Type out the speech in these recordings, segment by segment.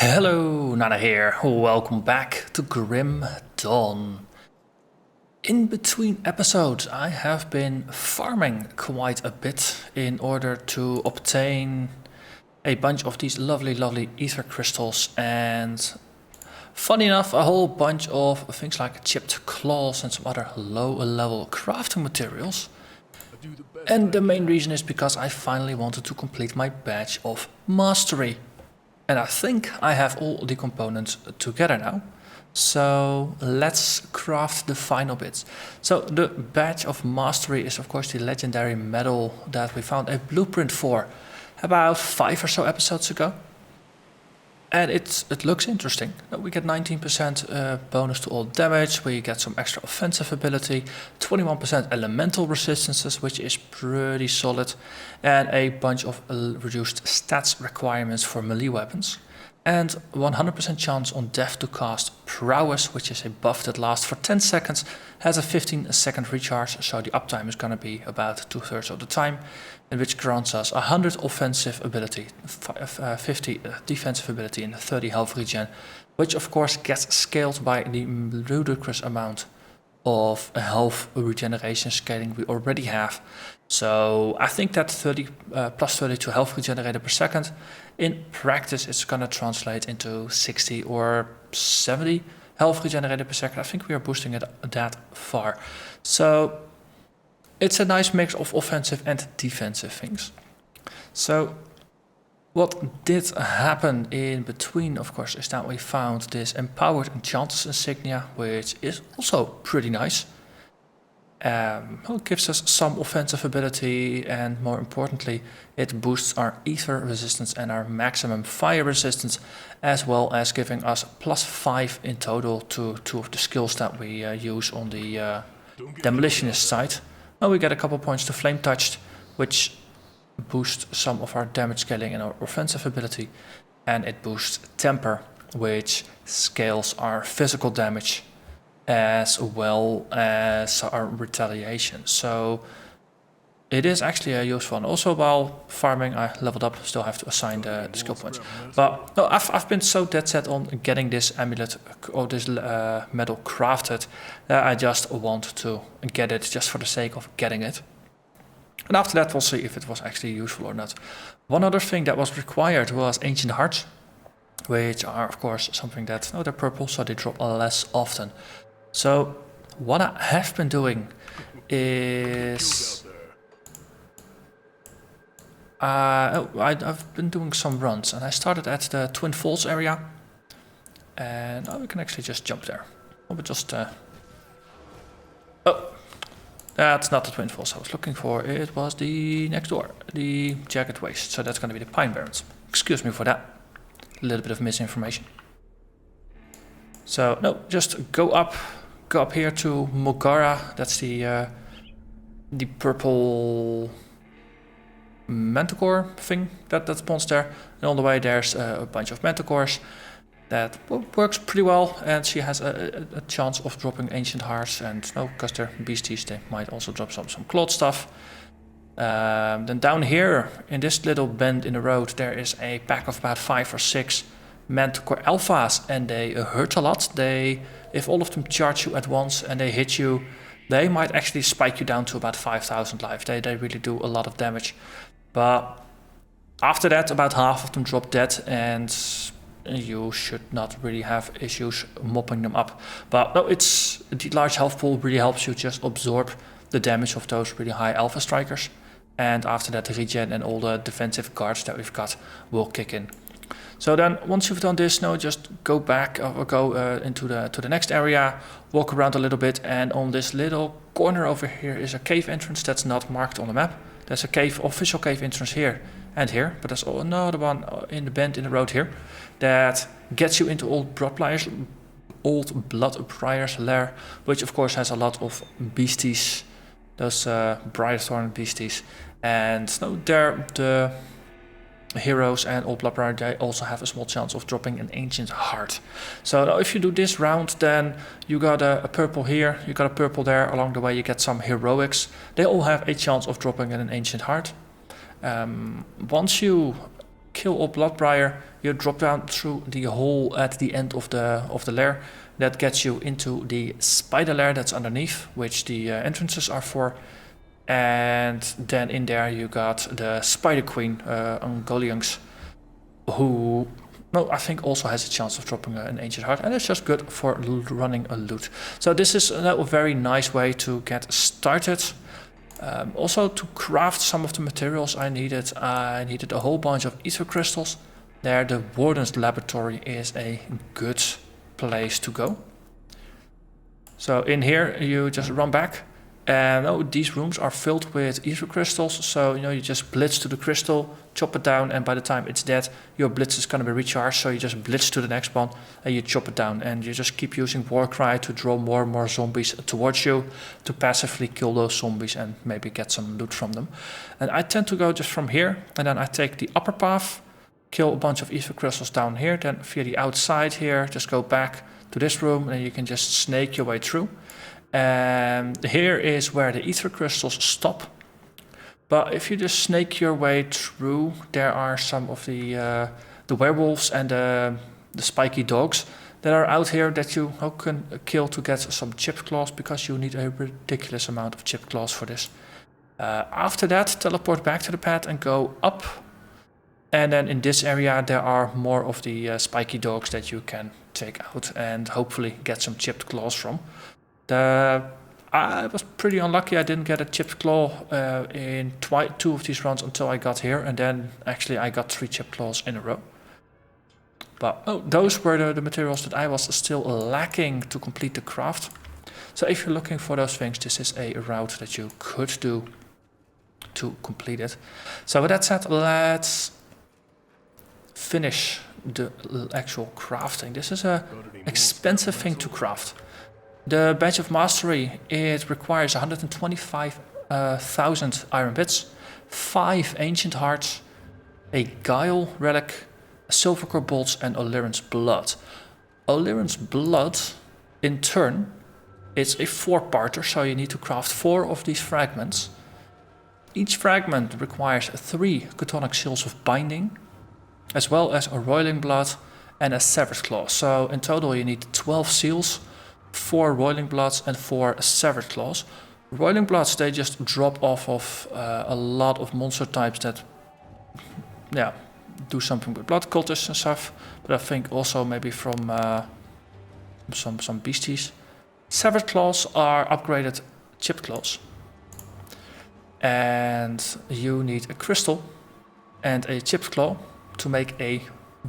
Hello, Narnach here. Welcome back to Grim Dawn. In between episodes, I have been farming quite a bit in order to obtain a bunch of these lovely ether crystals and, funny enough, a whole bunch of things like chipped claws and some other low-level crafting materials. And the main reason is because I finally wanted to complete my badge of mastery. And I think I have all the components together now. So let's craft the final bits. So the badge of mastery is of course the legendary medal that we found a blueprint for about 5 or so episodes ago. And it looks interesting. We get 19% bonus to all damage, we get some extra offensive ability, 21% elemental resistances, which is pretty solid, and a bunch of reduced stats requirements for melee weapons. And 100% chance on death to cast prowess, which is a buff that lasts for 10 seconds, has a 15-second recharge, so the uptime is going to be about 2/3 of the time, and which grants us 100 offensive ability, 50 defensive ability, and 30 health regen, which of course gets scaled by the ludicrous amount of health regeneration scaling we already have. So I think that 30 plus 32 health regenerated per second, in practice it's gonna translate into 60 or 70 health regenerated per second. I think we are boosting it that far. So it's a nice mix of offensive and defensive things. So what did happen in between, of course, is that we found this empowered enchantress insignia, which is also pretty nice. It gives us some offensive ability, and more importantly, it boosts our ether resistance and our maximum fire resistance, as well as giving us +5 in total to 2 of the skills that we use on the demolitionist side. Well, we get a couple points to flame touched, which boosts some of our damage scaling and our offensive ability, and it boosts temper, which scales our physical damage as well as our retaliation. So it is actually a useful one. Also, while farming, I leveled up, still have to assign the skill points. But no, I've been so dead set on getting this amulet or this medal crafted that I just want to get it just for the sake of getting it. And after that, we'll see if it was actually useful or not. One other thing that was required was ancient hearts, which are of course something that, they're purple, so they drop less often. So what I have been doing is I've been doing some runs, and I started at the Twin Falls area, and we can actually just jump there. But just that's not the Twin Falls I was looking for. It was the next door, the Jagged Waste. So that's going to be the Pine Barrens. Excuse me for that. A little bit of misinformation. So no, just go up here to Mogara. That's the purple manticore thing that spawns there. And on the way there's a bunch of manticores. That works pretty well, and she has a chance of dropping ancient hearts, and because they're beasties, they might also drop some clawed stuff. Then down here, in this little bend in the road, there is a pack of about 5 or 6 manticore alphas, and they hurt a lot. If all of them charge you at once and they hit you, they might actually spike you down to about 5,000 life. They really do a lot of damage. But after that, about half of them drop dead, and you should not really have issues mopping them up. But no, the large health pool really helps you just absorb the damage of those really high alpha strikers. And after that, the regen and all the defensive guards that we've got will kick in. So then, once you've done this, just go back or go into the next area, walk around a little bit, and on this little corner over here is a cave entrance that's not marked on the map. There's a official cave entrance here and here, but there's another one in the bend in the road here that gets you into Old Bloodbrier's lair, which of course has a lot of beasties, those Briarthorn beasties, and they're the heroes, and Old Bloodbriar, they also have a small chance of dropping an ancient heart. So if you do this round, then you got a purple here, you got a purple there. Along the way you get some heroics. They all have a chance of dropping an ancient heart. Once you kill all Bloodbriar, you drop down through the hole at the end of the lair. That gets you into the spider lair that's underneath, which the entrances are for. And then in there you got the Spider Queen on Goliungs, who I think also has a chance of dropping an Ancient Heart, and it's just good for running a loot. So this is a very nice way to get started. Also to craft some of the materials I needed a whole bunch of ether crystals. There the Warden's Laboratory is a good place to go. So in here you just run back, and these rooms are filled with ether crystals, so you just blitz to the crystal, chop it down, and by the time it's dead your blitz is going to be recharged, so you just blitz to the next one and you chop it down, and you just keep using Warcry to draw more and more zombies towards you to passively kill those zombies and maybe get some loot from them. And I tend to go just from here, and then I take the upper path, kill a bunch of ether crystals down here, then via the outside here just go back to this room, and you can just snake your way through. And here is where the ether crystals stop. But if you just snake your way through, there are some of the werewolves and the spiky dogs that are out here that you can kill to get some chipped claws, because you need a ridiculous amount of chipped claws for this. After that, teleport back to the pad and go up. And then in this area there are more of the spiky dogs that you can take out and hopefully get some chipped claws from. I was pretty unlucky. I didn't get a chipped claw in 2 of these runs until I got here, and then actually I got 3 chipped claws in a row. But those were the materials that I was still lacking to complete the craft. So if you're looking for those things, this is a route that you could do to complete it. So with that said, let's finish the actual crafting. This is an expensive thing to craft. The Badge of Mastery, it requires 125,000 iron bits, 5 Ancient Hearts, a Guile Relic, Silver Core Bolts, and Allurance Blood. Allurance Blood, in turn, is a 4-parter, so you need to craft 4 of these fragments. Each fragment requires 3 Chthonic Seals of Binding, as well as a Roiling Blood and a Severed Claw. So in total you need 12 seals, 4 Roiling Bloods and 4 Severed Claws. Roiling Bloods, they just drop off of a lot of monster types that do something with blood cultists and stuff, but I think also maybe from some beasties. Severed Claws are upgraded chipped claws, and you need a crystal and a chipped claw to make a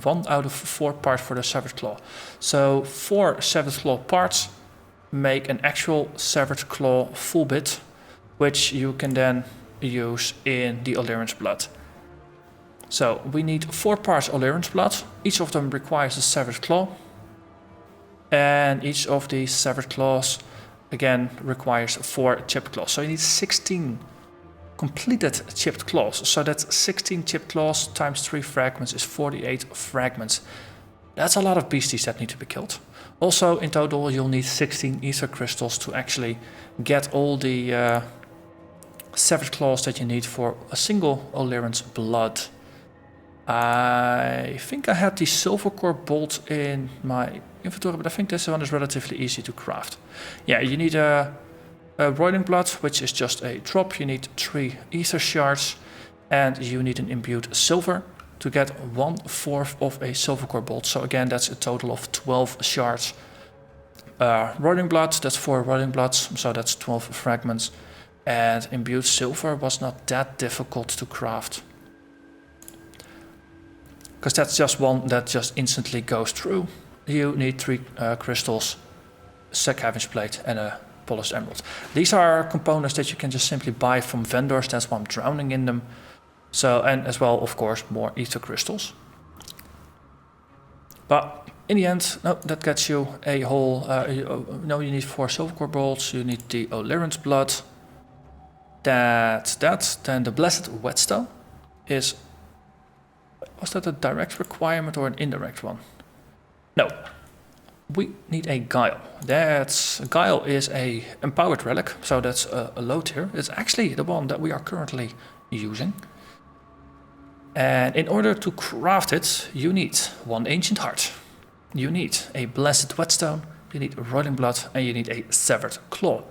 1 out of 4 part for the Severed Claw. So 4 Severed Claw parts make an actual Severed Claw full bit, which you can then use in the Allurance Blood. So we need 4 parts Allurance Blood. Each of them requires a Severed Claw, and each of these Severed Claws again requires 4 chipped claws. So you need 16 completed chipped claws. So that's 16 chipped claws times 3 fragments is 48 fragments. That's a lot of beasties that need to be killed. Also, in total, you'll need 16 ether crystals to actually get all the severed claws that you need for a single Allurance Blood. I think I had the Silver Core Bolt in my inventory, but I think this one is relatively easy to craft. Yeah, you need a Roiling Blood, which is just a drop. You need 3 ether shards, and you need an imbued silver to get 1/4 of a Silver Core Bolt. So again, that's a total of 12 shards. Roiling Blood, that's 4 Roiling Bloods, so that's 12 fragments. And imbued silver was not that difficult to craft, because that's just one that just instantly goes through. You need 3 crystals, Scavenge Plate, and a Polished Emerald. These are components that you can just simply buy from vendors. That's why I'm drowning in them. So, and as well, of course, more ether crystals. But in the end, no, that gets you a whole. You need 4 Silver Core Bolts. You need the Allurance Blood. That's that. Then the Blessed Whetstone is. Was that a direct requirement or an indirect one? No. We need a Guile. Guile is a empowered relic, so that's a low tier. It's actually the one that we are currently using. And in order to craft it, you need one ancient heart. You need a blessed whetstone, you need roiling blood, and you need a severed claw.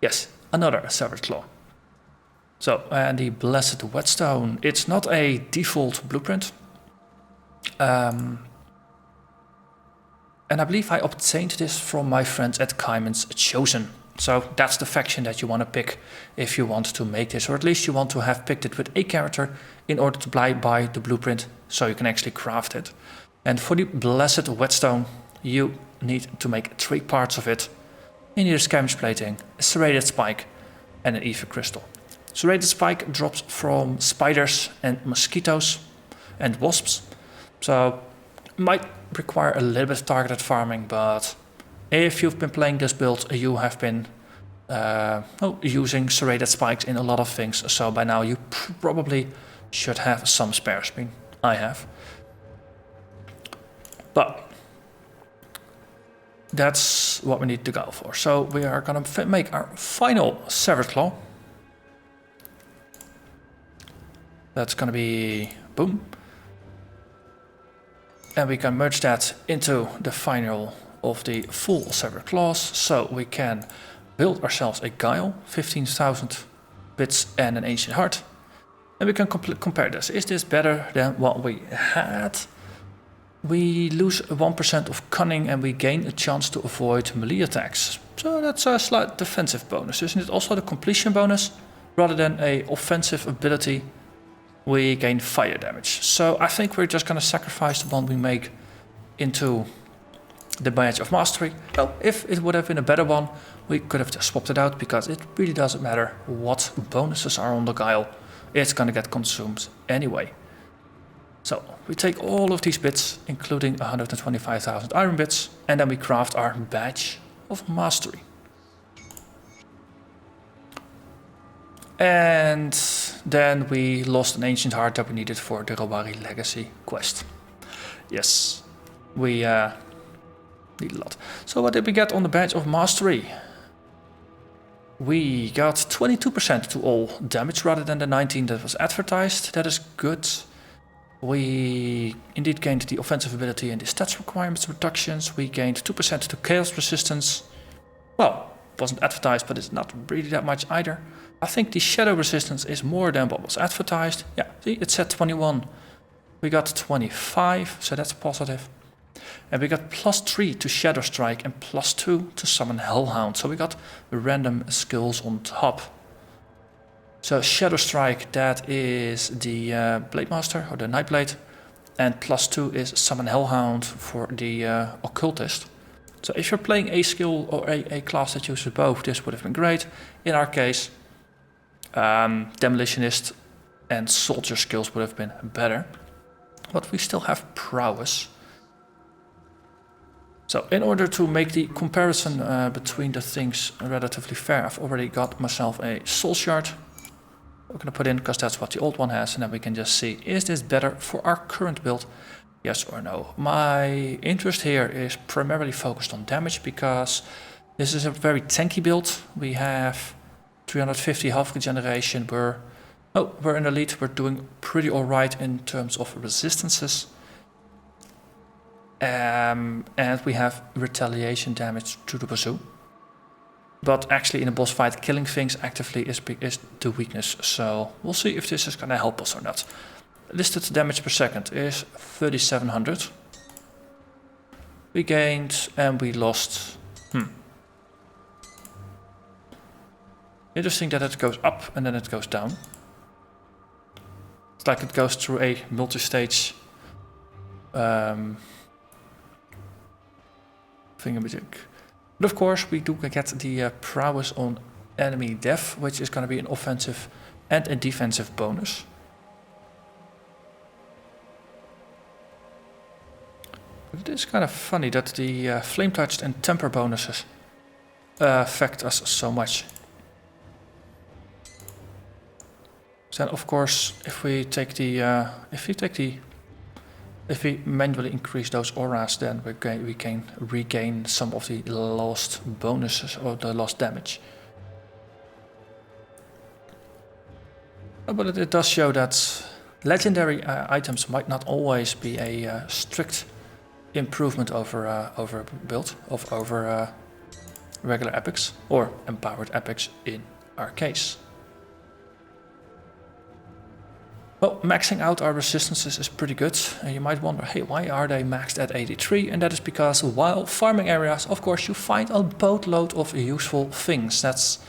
Yes, another severed claw. So, and the blessed whetstone, it's not a default blueprint. And I believe I obtained this from my friends at Cadence Chosen. So that's the faction that you want to pick if you want to make this, or at least you want to have picked it with a character in order to buy the blueprint so you can actually craft it. And for the blessed whetstone, you need to make 3 parts of it. You need a scavenge plating, a serrated spike, and an ether crystal. Serrated spike drops from spiders and mosquitoes and wasps, so might require a little bit of targeted farming, but if you've been playing this build, you have been using serrated spikes in a lot of things, so by now you probably should have some spares. I mean, I have. But that's what we need to go for. So we are gonna make our final severed claw. That's gonna be boom. And we can merge that into the final of the full severed claws, so we can build ourselves a guile, 15,000 bits and an ancient heart. And we can compare this. Is this better than what we had? We lose 1% of cunning and we gain a chance to avoid melee attacks. So that's a slight defensive bonus. Isn't it also the completion bonus? Rather than a offensive ability, we gain fire damage. So I think we're just gonna sacrifice the one we make into the badge of mastery. Well, if it would have been a better one, we could have just swapped it out, because it really doesn't matter what bonuses are on the guile. It's gonna get consumed anyway. So we take all of these bits, including 125,000 iron bits, and then we craft our badge of mastery. And then we lost an ancient heart that we needed for the Robari Legacy quest. Yes, we need a lot. So what did we get on the badge of mastery? We got 22% to all damage rather than the 19 that was advertised. That is good. We indeed gained the offensive ability and the stats requirements reductions. We gained 2% to chaos resistance. Well, wasn't advertised, but it's not really that much either. I think the shadow resistance is more than what was advertised. Yeah, see, it said 21. We got 25, so that's positive. And we got +3 to Shadow Strike and +2 to Summon Hellhound. So we got random skills on top. So Shadow Strike, that is the Blade Master, or the Nightblade. And +2 is Summon Hellhound for the Occultist. So if you're playing a skill or a class that uses both, this would have been great. In our case, Demolitionist and Soldier skills would have been better. But we still have Prowess. So in order to make the comparison between the things relatively fair, I've already got myself a Soul Shard. We're going to put in, because that's what the old one has, and then we can just see, is this better for our current build? Yes or no. My interest here is primarily focused on damage, because this is a very tanky build. We have 350 health regeneration. We're in elite. We're doing pretty alright in terms of resistances. And we have retaliation damage to the bazoo. But actually in a boss fight, killing things actively is the weakness. So we'll see if this is going to help us or not. Listed damage per second is 3700. We gained and we lost. Interesting that it goes up and then it goes down. It's like it goes through a multi-stage thingamajig. But of course we do get the prowess on enemy death, which is going to be an offensive and a defensive bonus. It is kind of funny that the flame touched and temper bonuses affect us so much. So then of course if we take the if we manually increase those auras, then we can regain some of the lost bonuses or the lost damage. But it does show that Legendary items might not always be a strict improvement over build over regular epics or empowered epics in our case. Well, maxing out our resistances is pretty good. And you might wonder, hey, why are they maxed at 83? And that is because while farming areas, of course, you find a boatload of useful things. That's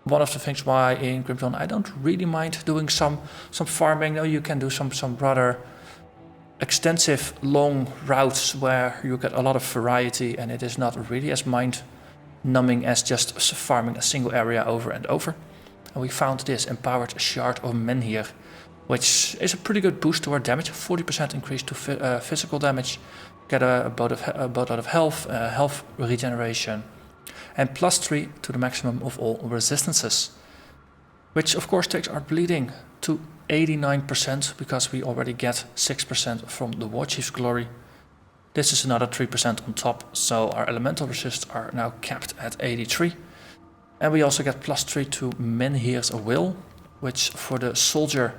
one of the things why in Grim Dawn I don't really mind doing some farming. No, you can do some rather extensive long routes where you get a lot of variety and it is not really as mind-numbing as just farming a single area over and over. And we found this empowered shard of Menhir, which is a pretty good boost to our damage, 40% increase to physical damage, get a boatload of health, health regeneration, and +3 to the maximum of all resistances. Which of course takes our bleeding to 89% because we already get 6% from the War Chief's Glory. This is another 3% on top, so our elemental resists are now capped at 83. And we also get +3 to Menhir's Will, which for the soldier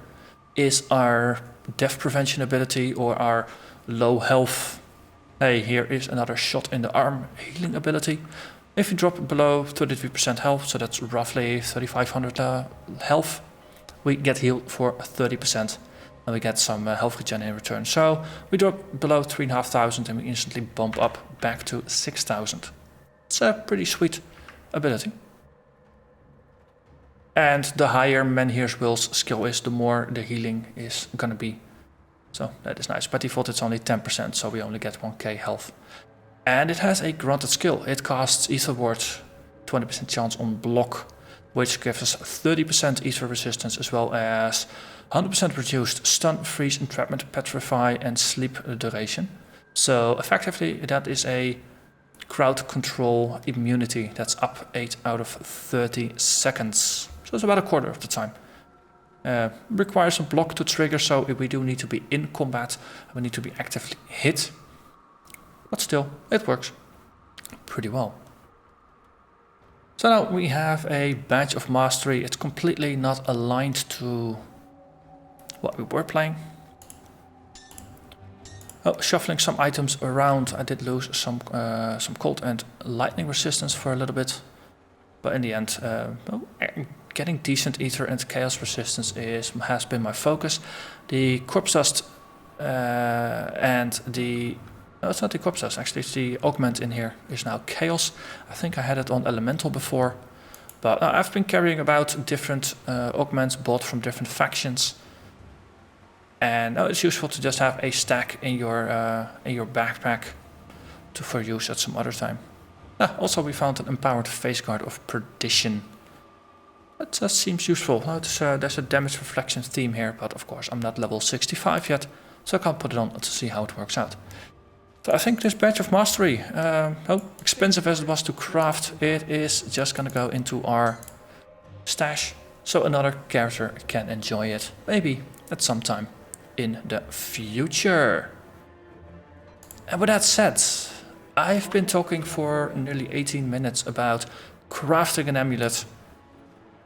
is our death prevention ability or our low health. Hey, here is another shot in the arm healing ability. If you drop below 33% health, so that's roughly 3500 health, we get healed for 30% and we get some health regen in return. So we drop below 3500 and we instantly bump up back to 6000. It's a pretty sweet ability. And the higher Menhir's Will's skill is, the more the healing is gonna be. So that is nice. By default it's only 10%, so we only get 1k health. And it has a granted skill. It casts Ether Ward, 20% chance on block, which gives us 30% ether resistance as well as 100% reduced stun, freeze, entrapment, petrify, and sleep duration. So effectively that is a crowd control immunity that's up 8 out of 30 seconds. So it's about a quarter of the time. Requires a block to trigger, so we do need to be in combat. We need to be actively hit. But still, it works pretty well. So now we have a badge of mastery. It's completely not aligned to what we were playing. Oh, shuffling some items around. I did lose some cold and lightning resistance for a little bit. But in the end, getting decent ether and chaos resistance has been my focus. The corpse dust and the... No, it's not the corpse dust, actually, it's the augment in here is now chaos. I think I had it on elemental before. But I've been carrying about different augments bought from different factions. And it's useful to just have a stack in your backpack for use at some other time. Also, we found an empowered face guard of perdition. That seems useful. There's a damage reflection theme here, but of course I'm not level 65 yet, so I can't put it on to see how it works out. So I think this badge of mastery, expensive as it was to craft, it is just gonna go into our stash, so another character can enjoy it, maybe at some time in the future. And with that said, I've been talking for nearly 18 minutes about crafting an amulet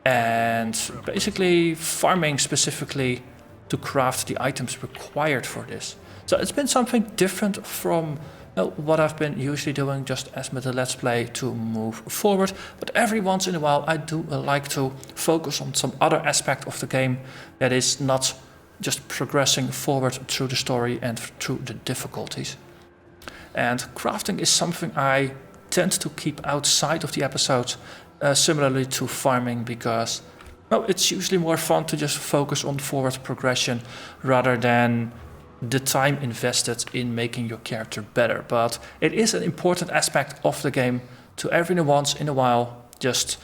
and basically farming specifically to craft the items required for this. So it's been something different from what I've been usually doing just as with the Let's Play to move forward. But every once in a while I do like to focus on some other aspect of the game that is not just progressing forward through the story and through the difficulties. And crafting is something I tend to keep outside of the episodes, similarly to farming, because it's usually more fun to just focus on forward progression rather than the time invested in making your character better. But it is an important aspect of the game to every once in a while just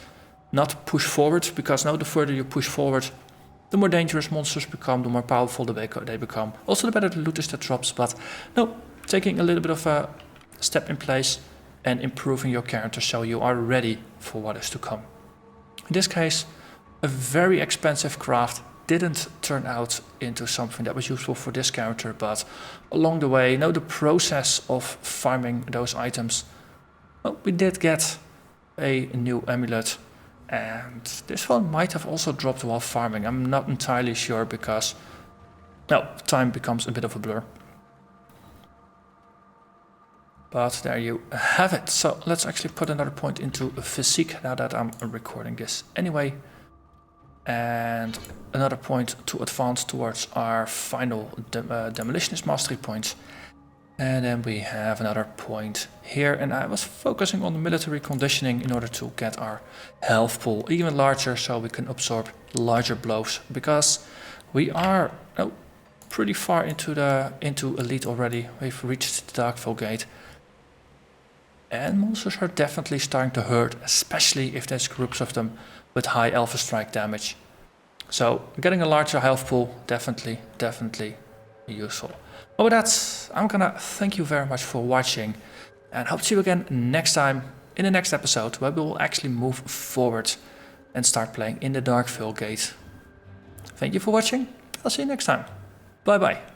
not push forward, because the further you push forward, the more dangerous monsters become, the more powerful they become. Also the better the loot is that drops, but taking a little bit of a step in place and improving your character so you are ready for what is to come. In this case, a very expensive craft didn't turn out into something that was useful for this character, but along the way, the process of farming those items, we did get a new amulet, and this one might have also dropped while farming. I'm not entirely sure, because No, time becomes a bit of a blur. But there you have it. So let's actually put another point into Physique now that I'm recording this anyway. And another point to advance towards our final demolitionist mastery points. And then we have another point here, and I was focusing on the military conditioning in order to get our health pool even larger so we can absorb larger blows, because we are pretty far into elite already. We've reached the Darkville Gate. And monsters are definitely starting to hurt, especially if there's groups of them with high Alpha Strike damage. So getting a larger health pool, definitely useful. But with that, I'm gonna thank you very much for watching and hope to see you again next time in the next episode, where we will actually move forward and start playing in the Darkville Gate. Thank you for watching. I'll see you next time. Bye bye.